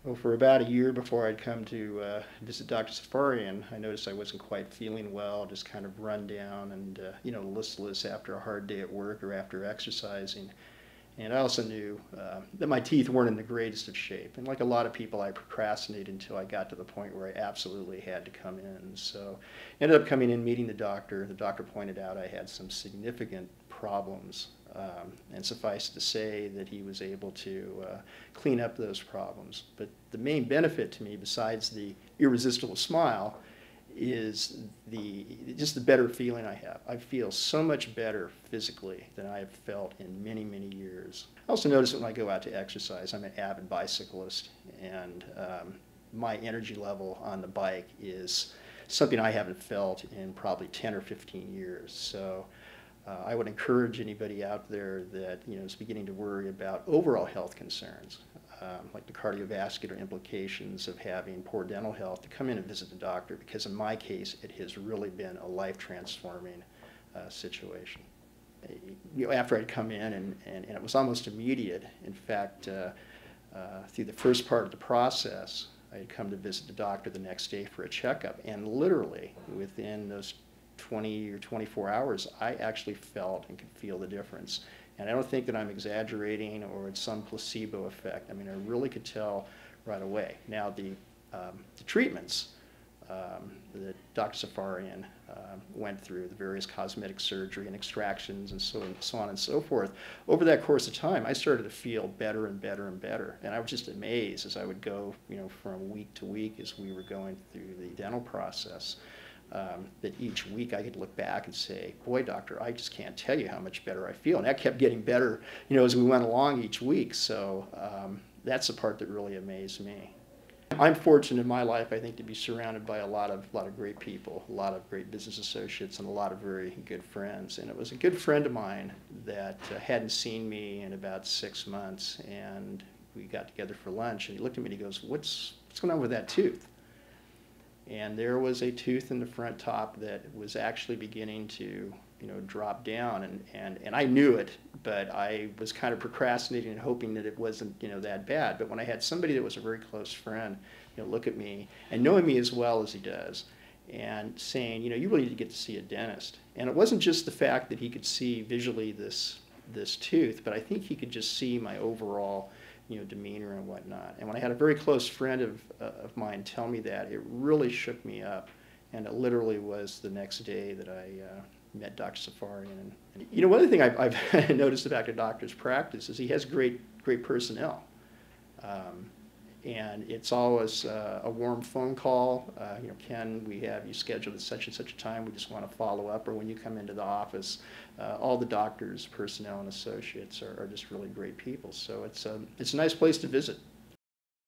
Well, for about a year before I'd come to visit Dr. Safarian, I noticed I wasn't quite feeling well, just kind of run down and listless after a hard day at work or after exercising. And I also knew that my teeth weren't in the greatest of shape. And like a lot of people, I procrastinated until I got to the point where I absolutely had to come in. So I ended up coming in, meeting the doctor. The doctor pointed out I had some significant problems. And suffice to say that he was able to clean up those problems. But the main benefit to me, besides the irresistible smile, is just the better feeling I have. I feel so much better physically than I have felt in many, many years. I also notice when I go out to exercise, I'm an avid bicyclist, and my energy level on the bike is something I haven't felt in probably 10 or 15 years. So I would encourage anybody out there that is beginning to worry about overall health concerns, like the cardiovascular implications of having poor dental health, to come in and visit the doctor, because in my case it has really been a life-transforming situation. After I'd come in, and it was almost immediate. In fact, through the first part of the process, I had come to visit the doctor the next day for a checkup, and literally within those 20 or 24 hours, I actually felt and could feel the difference. And I don't think that I'm exaggerating or it's some placebo effect. I mean, I really could tell right away. Now, the treatments that Dr. Safarian went through, the various cosmetic surgery and extractions and so on and so forth, over that course of time, I started to feel better and better and better. And I was just amazed as I would go, from week to week as we were going through the dental process. That each week I could look back and say, boy, doctor, I just can't tell you how much better I feel. And that kept getting better, as we went along each week. So that's the part that really amazed me. I'm fortunate in my life, I think, to be surrounded by a lot of great people, a lot of great business associates, and a lot of very good friends. And it was a good friend of mine that hadn't seen me in about 6 months, and we got together for lunch, and he looked at me and he goes, what's going on with that tooth? And there was a tooth in the front top that was actually beginning to, drop down, and I knew it, but I was kind of procrastinating and hoping that it wasn't, that bad. But when I had somebody that was a very close friend, look at me, and knowing me as well as he does, and saying, you really need to get to see a dentist. And it wasn't just the fact that he could see visually this tooth, but I think he could just see my overall demeanor and whatnot. And when I had a very close friend of mine tell me that, it really shook me up. And it literally was the next day that I met Dr. Safarian. And one other thing I've noticed about the doctor's practice is he has great personnel. And it's always a warm phone call. Ken, we have you scheduled at such and such a time. We just want to follow up. Or when you come into the office, all the doctors, personnel, and associates are just really great people. So it's a nice place to visit.